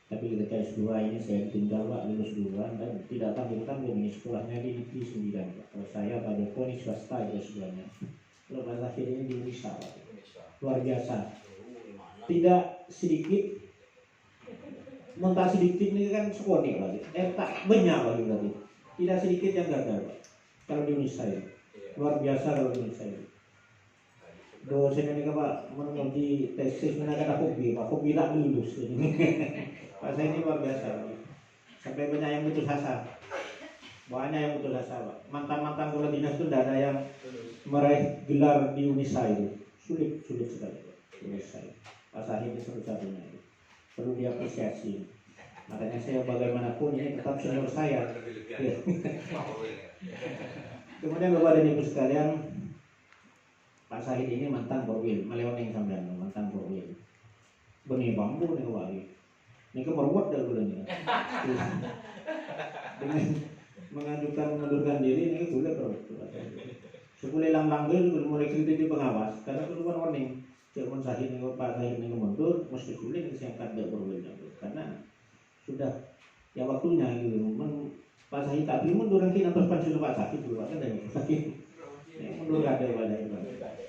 Tapi ketika S2 ini saya ditinggal Pak, lulus duluan dan tidak tanggung-tanggung ini sekolahnya di Negeri 9 Pak. Kalau saya Pak Joko ini swasta itu S2-nya. Kalau Pak Syahir ini di Unisa Pak. Luar biasa. Tidak sedikit, mentah sedikit ini kan sekoni lagi. Tak banyak lagi berarti. Tidak sedikit yang gagal Pak. Kalau di Unisa ini. Luar biasa kalau di Unisa ini. Dosen ini Pak menguji tesis menaikkan hobi, Pak hobi tak lulus. Pak saya ini luar biasa. Sampai banyak yang putus asa. Banyak yang putus asa Pak. Mantan-mantan kepala dinas itu tidak ada yang meraih gelar di Unisa itu. Sulit sekali Pak. Unisa itu. Pak Syahid itu satu-satunya itu. Perlu diapresiasi. Makanya saya bagaimanapun ini tetap senior saya. Ya. Kemudian Bapak dan Ibu sekalian, Pak Syahid ini mantan Borwil, Maleoneng sampean, mantan Borwil. Benih bambu nih kawali. Ini kemeruat dah bulan ini. Dengan mengajukan mengundurkan diri ini boleh terus. Sepuluh lang itu mulai cerita di pengawas, karena itu kan warning. Cuma Syahid ini Pak Syahid ini mundur, mesti boleh disiapkan dari Borwil karena sudah ya waktunya gitu. Pak Syahid tak mundur nanti terus pensiun Pak Syahid dulu kan dari Pak Syahid. Mundur ada banyak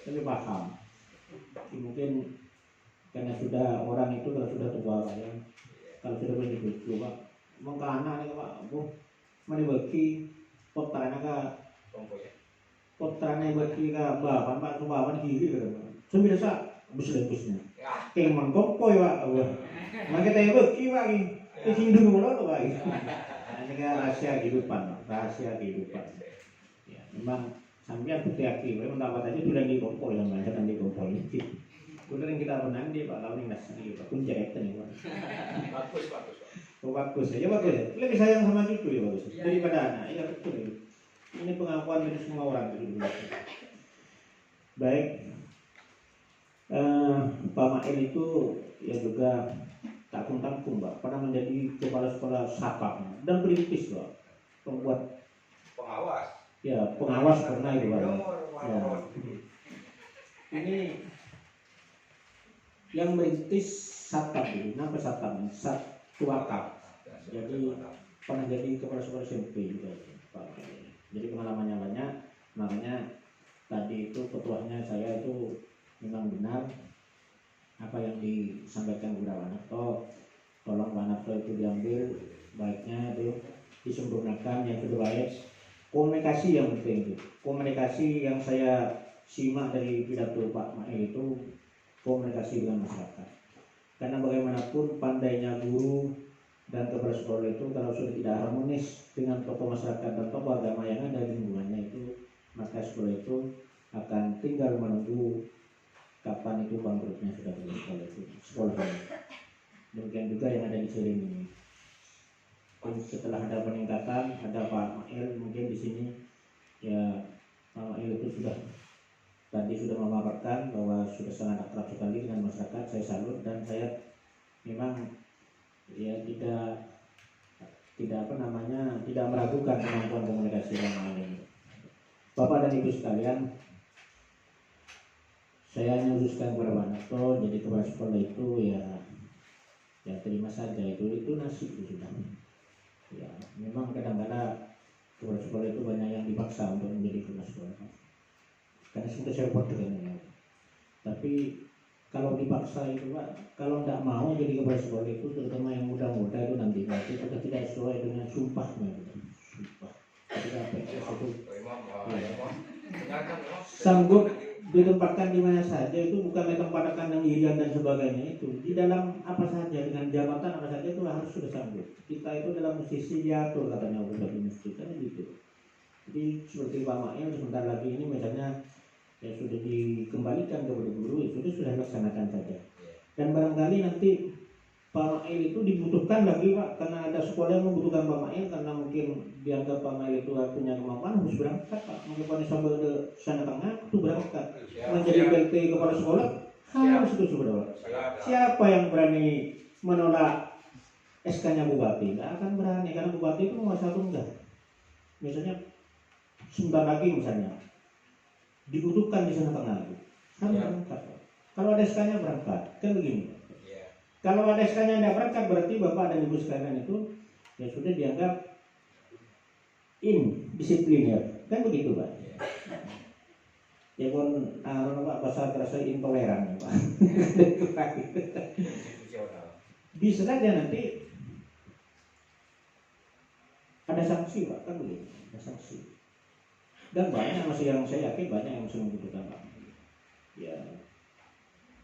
tapi paham. Mungkin karena sudah orang itu kalau sudah tua Pak ya, kalau sudah menyebut Pak, mengkana nih Pak, mana bagi potranya bagi ke bapak Pak, bapak kiri kan, sembilan sak busnya, kayak mengkopoy Pak, makanya tanya bagi Pak ini singgung dulu Pak, ini kan rahasia kehidupan, ya memang. Sampai aku yakin, memang dapat aja sudah di kompor yang banyak kan di kompor ini. Kemudian kita menang di Pak Launing nasi, Pak Kunci itu nih Pak. Bagus ya, bagus ya. Lebih sayang sama cucu ya bagus. Daripada anak, ya betul ya. Ini pengakuan dari semua orang itu. Baik, Pak Mail itu ya juga takung-takung Pak, pernah menjadi kepala sekolah Sapang dan perintis Pak, pembuat pengawas. Ya, pengawas pernah itu Pak. Ya. Ini yang merintis Satpam itu, nama Satpam, Satwakaf. Jadi pernah jadi kepala sekolah SMP juga Pak. Jadi pengalamannya banyak, makanya tadi itu ketuanya saya itu memang benar apa yang disampaikan kepada Wanarto. Tolong Wanarto itu diambil baiknya itu disempurnakan. Yang kedua komunikasi yang penting itu. Komunikasi yang saya simak dari pidato Pak Mail itu komunikasi dengan masyarakat. Karena bagaimanapun pandainya guru dan kepala sekolah itu kalau sudah tidak harmonis dengan tokoh masyarakat dan tokoh agama yang ada di lingkungannya itu, maka sekolah itu akan tinggal menunggu kapan itu bangkrutnya sudah di sekolah ini. Demikian juga yang ada di Sering ini. Setelah ada peningkatan, ada Pak Mail mungkin di sini ya Pak Mail itu sudah tadi sudah memaparkan bahwa sudah sangat akrab sekali dengan masyarakat. Saya salut dan saya memang ya tidak meragukan kemampuan komunikasi Bang ini. Bapak dan Ibu sekalian, saya hanya khususkan kepada Pak Narto, jadi kepala sekolah itu ya terima saja, itu nasib itu sudah. Ya memang kadang-kadang kepala sekolah itu banyak yang dipaksa untuk menjadi kepala sekolah, karena sudah saya repot dengan. Tapi kalau dipaksa itu Pak, kalau tidak mau jadi kepala sekolah itu, terutama yang muda-muda itu nanti sudah tidak sesuai dengan sumpahnya, sumpah. Ketika PNS itu sanggup ditempatkan di mana saja, itu bukan ditempatkan yang irian dan sebagainya, itu di dalam apa saja, dengan jabatan apa saja itu harus sudah sanggup. Kita itu dalam musisi diatur katanya udah mesti kan gitu. Jadi seperti Pak Mail sebentar lagi ini misalnya ya sudah dikembalikan kepada guru, itu sudah laksanakan saja. Dan barangkali nanti Pak Mail itu dibutuhkan lagi Pak, karena ada sekolah yang membutuhkan Pak Mail, karena mungkin dianggap Pak Mail itu punya kemampuan, harus berangkat Pak. Mungkin sampai ke sana tengah itu berangkat menjadi PLT kepala sekolah, harus itu sudah Pak. Siapa yang berani menolak SK-nya Bupati? Nggak akan berani, karena Bupati itu menguasai tunggal. Misalnya sebentar lagi misalnya dibutuhkan di sana tengah, harus berangkat Pak. Kalau ada SK-nya berangkat, kan begini. Kalau ada SK-nya tidak berangkat, berarti Bapak dan Ibu sekalian itu ya sudah dianggap indisipliner, kan begitu Pak? Ya pun Pak bahasa terasa intoleran Pak. Bisa saja nanti ada sanksi Pak, kan begitu? Ada sanksi. Dan banyak masih yang saya yakin banyak yang masih membutuhkan Pak. Ya,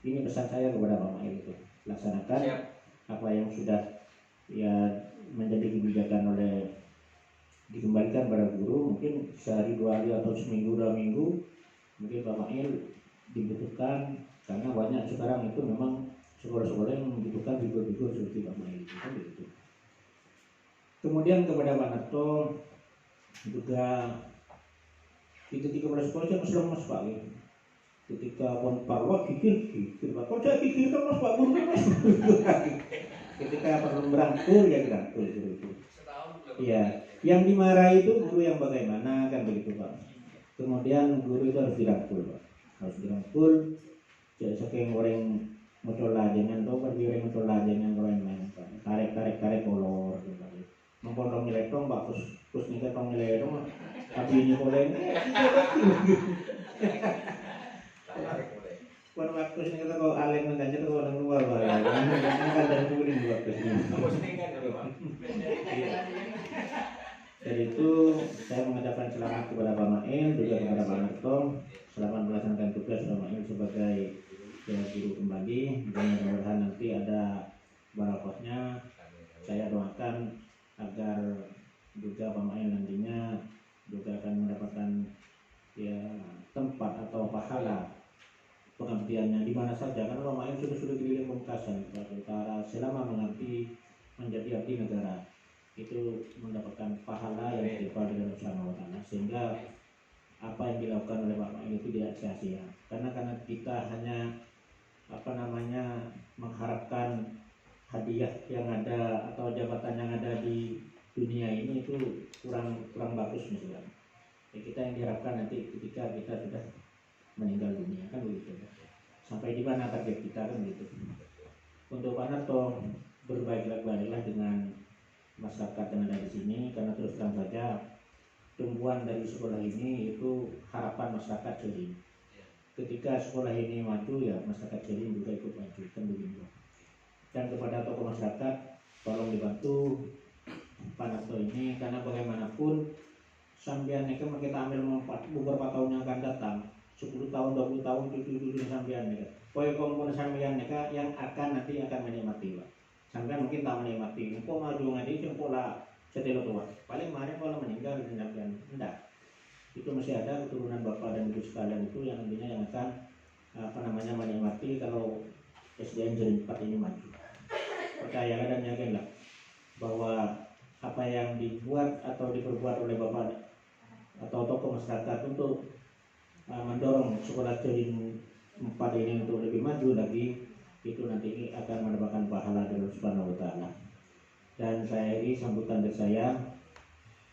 ini pesan saya kepada Pak Mail itu. Laksanakan apa yang sudah ya menjadi kebijakan oleh dikembalikan pada guru, mungkin sehari 2 hari atau seminggu 2 minggu mungkin Pak Mail dibutuhkan, karena banyak sekarang itu memang sekolah-sekolah yang membutuhkan figur-figur seperti Pak Mail itu kan begitu. Kemudian kepada Pak Narto juga ketika pada sekolah saya masih lemas Pak gitu. Ketika pon parwa kikir Pak, kalau saya kikir kan Mas Pak Guru Mas. Ketika perlu merangkul ya dirangkul gitu. Iya, yang dimarahi itu guru yang bagaimana kan begitu Pak. Kemudian guru itu harus dirangkul Pak, harus dirangkul. Jadi saking goreng mocola jangan tahu pergi goreng mocola jangan goreng main Pak. Tarik kolor gitu. Mempondong nyeletong Pak, terus nih ketong nyeletong apinya koleng. Pada waktu ini kita kau aleng mengajar kau orang luar bahaya. Kan dari kuning waktu ini. Dari itu saya mengucapkan selamat kepada Pak Mail, juga kepada Pak Narto. Selamat melaksanakan tugas Pak Mail sebagai guru kembali. Dan mudah-mudahan nanti ada barokahnya. Saya doakan agar juga Pak Mail nantinya juga akan mendapatkan ya tempat atau pahala pengabdiannya di mana saja, karena Pak Mail sudah keliling Pamekasan Utara selama mengabdi menjadi abdi negara, itu mendapatkan pahala yang ditimpal dari Allah Subhanahu wa Ta'ala, sehingga apa yang dilakukan oleh Pak Mail itu tidak sia-sia, karena kita hanya mengharapkan hadiah yang ada atau jabatan yang ada di dunia ini itu kurang bagus misalnya. Ya, kita yang diharapkan nanti ketika kita sudah meninggal dunia kan begitu. Sampai di mana target kita kan begitu. Untuk Pak Narto berbaiklah dengan masyarakat yang ada di sini, karena terus terang saja tumbuhan dari sekolah ini itu harapan masyarakat Jelim. Ketika sekolah ini maju ya masyarakat Jelim juga ikut maju kan begitu. Dan kepada tokoh masyarakat tolong dibantu Pak Narto ini, karena bagaimanapun sambian ini kan kita ambil beberapa tahun yang akan datang, 10 tahun, 20 tahun, cucu sambian ini kan. Pokoknya komponen sambian ini kan yang nanti akan menikmati Pak. Sambian mungkin tak menikmati, engkau maju ngadi, engkau lah setelo tua. Paling kemarin kalau meninggal di sambian, enggak. Itu masih ada keturunan bapak dan ibu sekalian itu yang nantinya yang akan menikmati kalau SDN Jelim 4 ini maju. Percayalah dan yakinlah bahwa apa yang dibuat atau diperbuat oleh bapak atau tokoh masyarakat untuk mendorong sekolah Celing 4 ini untuk lebih maju lagi, itu nanti akan mendapatkan pahala dari Allah Subhanahu wa taala. Dan saya ini sambutan dari saya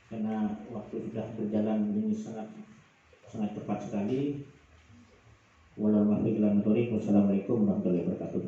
karena waktu sudah berjalan ini sangat cepat sekali. Wassalamualaikum warahmatullahi wabarakatuh.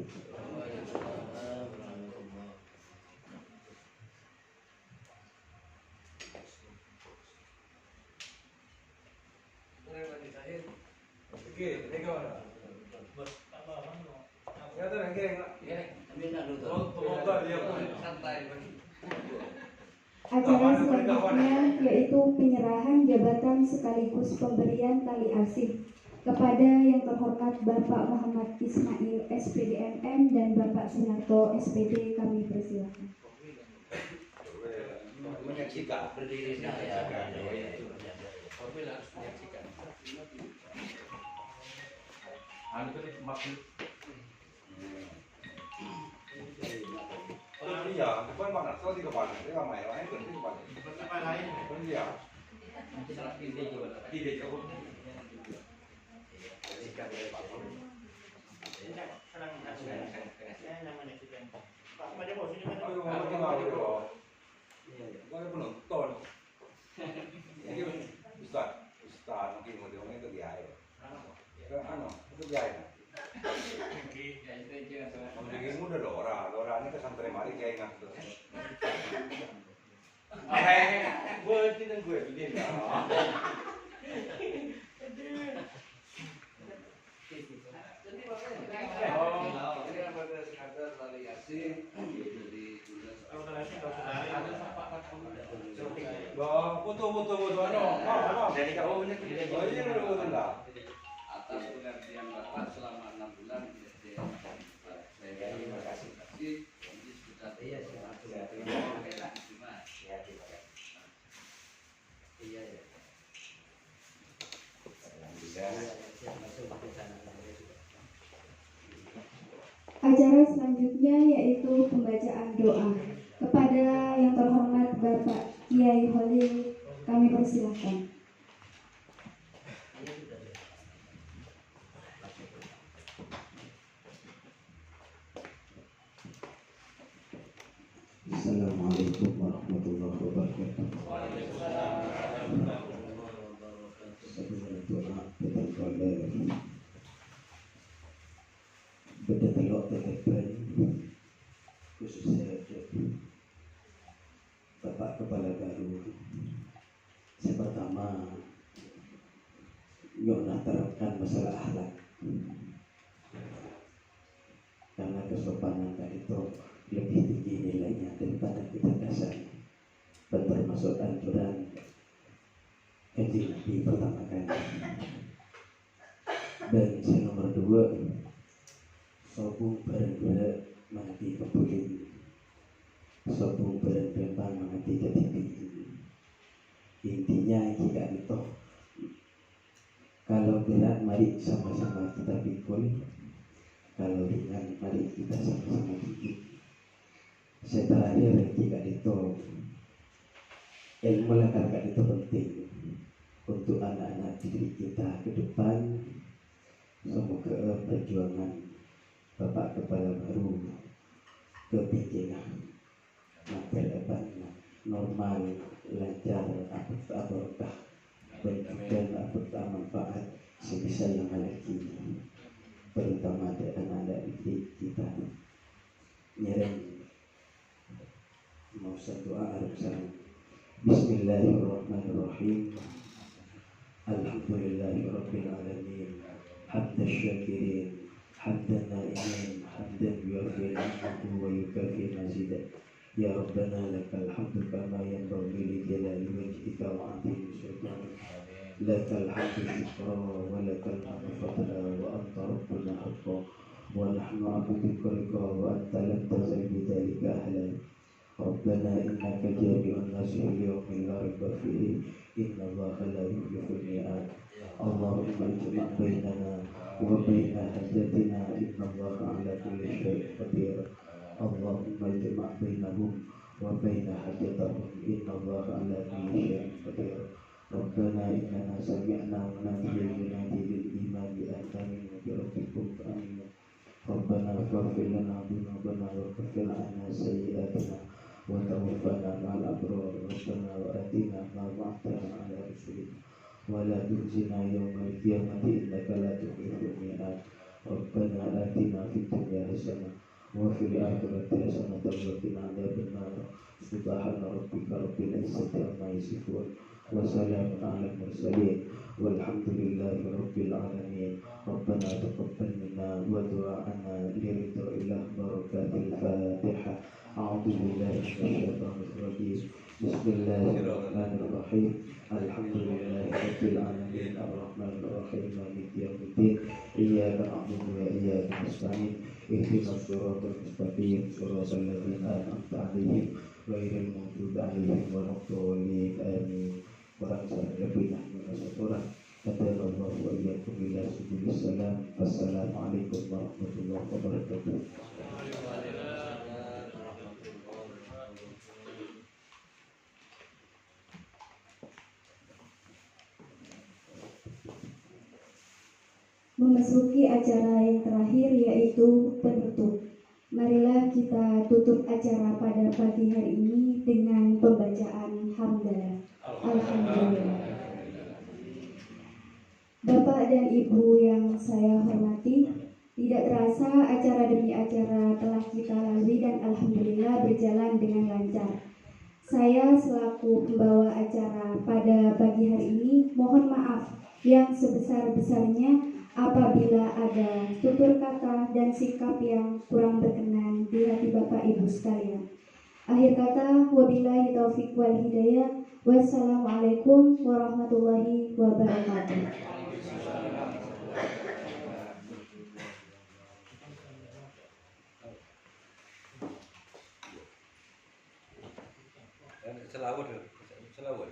Acara selanjutnya yaitu penyerahan jabatan sekaligus pemberian tali asih kepada yang terhormat Bapak Muhammad Ismail SPDMM dan Bapak Sunarto SPD. Kami persilakan. Menyaksikan berdiri saya. Formil harus menyaksikan. Iya, bukan mana? Soal tiga mana? Dia nggak main lain, kan tiga mana? Apa lain? Kan dia. Ide juga. Jika boleh Pak. Bukan penonton. Ini Ustaz mungkin mau diomongin ke dia ya. Itu dia ya. Mungkin muda Lora ini kesantren mari kayak ingat tuh. Gue tidak gue begini. Ini pada sekadar tali asih jadi foto. Jadi kamu punya betul lah. Atas pengertian Bapak selama 6 bulan di SDM. Saya terima kasih. Ini sudah terima Acara selanjutnya yaitu pembacaan doa kepada yang terhormat Bapak Kiai Holil. Kami persilakan. Assalamualaikum warahmatullahi wabarakatuh. Sebelum doa betul tetepan khususnya Bapak Kepala Baru. Saya pertama nak terapkan masalah akhlak, karena kesopanan itu lebih tinggi nilainya daripada kita dasar. Dan termasuk anjuran Kanjeng Nabi pertama kali. Dan yang nomor 2, sobung bareng-bareng mengerti kebulin, sobung bareng-bareng mengerti jati diri. Intinya jika itu kalau berat mari sama-sama kita pikul, kalau ringan mari kita sama-sama gigit. Terakhir jika itu ilmu latarkan itu penting untuk anak-anak didik kita ke depan. Semoga perjuangan Bapak Kepala Baru kepimpinan makin depan normal, lancar, berkah, berkah, bermanfaat sebisa yang lagi, terutama dari anak-anak didik kita. Nyereng mau doa arusang. Bismillahirrahmanirrahim. Alhamdulillahirabbil alamin. Hamdan syakirin, hamdan na'imin, hamdan yuafi ni'matahu wa yukafi mazidah. Ya Rabbana lakal hamdu kama yanbaghi li jalali wajhika wa 'azimi sultanik. Lakal hamdu syukra wa lakal hamdu fadla wa anta rabbuna haqqan wa nahnu 'abduka wa anta lam tazal bidzalika ahlan. Rabbana innaka jami'un nasi liyawmin la raiba fihi innallaha la yukhliful mi'ad. Allahumma ijma' bainana wa baina hajatina innallaha 'ala kulli syai'in qadir. Allahumma ijma' bainahum wa baina hajatahum innallaha 'ala kulli syai'in qadir. ربنا إننا سمعنا مناديا ينادي للإيمان أن آمنوا بربكم فآمنوا ربنا فاغفر لنا ذنوبنا وكفر عنا سيئاتنا وتوفنا مع الأبرار ربنا وآتنا ما وعدتنا على رسلك ولا تخزنا يوم القيامة إنك لا تخلف الميعاد ربنا آتنا في الدنيا حسنة وفي الآخرة حسنة وقنا عذاب النار سبحان ربك رب العزة عما يصفون وسلام على المرسلين والحمد لله رب العالمين ربنا تقبل منا ودعاءنا لرضا الله بركات الفاتحة أعوذ بالله من الشيطان الرجيم بسم الله الرحمن الرحيم الحمد لله رب العالمين الرحمن الرحيم مالك يوم الدين إياك نعبد وإياك نستعين اهدنا الصراط المستقيم صراط الذين أنعمت عليهم غير المغضوب عليهم ولا الضالين آمين Kurang lebihnya orang Hadanallahu wa iyyakum ila subulis salam. Wassalamualaikum warahmatullahi wabarakatuh. Memasuki acara yang terakhir yaitu penutup. Marilah kita tutup acara pada pagi hari ini dengan pembacaan hamdalah. Alhamdulillah. Bapak dan Ibu yang saya hormati, tidak terasa acara demi acara telah kita lalui dan alhamdulillah berjalan dengan lancar. Saya selaku pembawa acara pada pagi hari ini mohon maaf yang sebesar-besarnya apabila ada tutur kata dan sikap yang kurang berkenan di hati Bapak Ibu sekalian. Akhir kata, wabillahi taufiq wal hidayah. Wassalamualaikum warahmatullahi wabarakatuh. Selawat.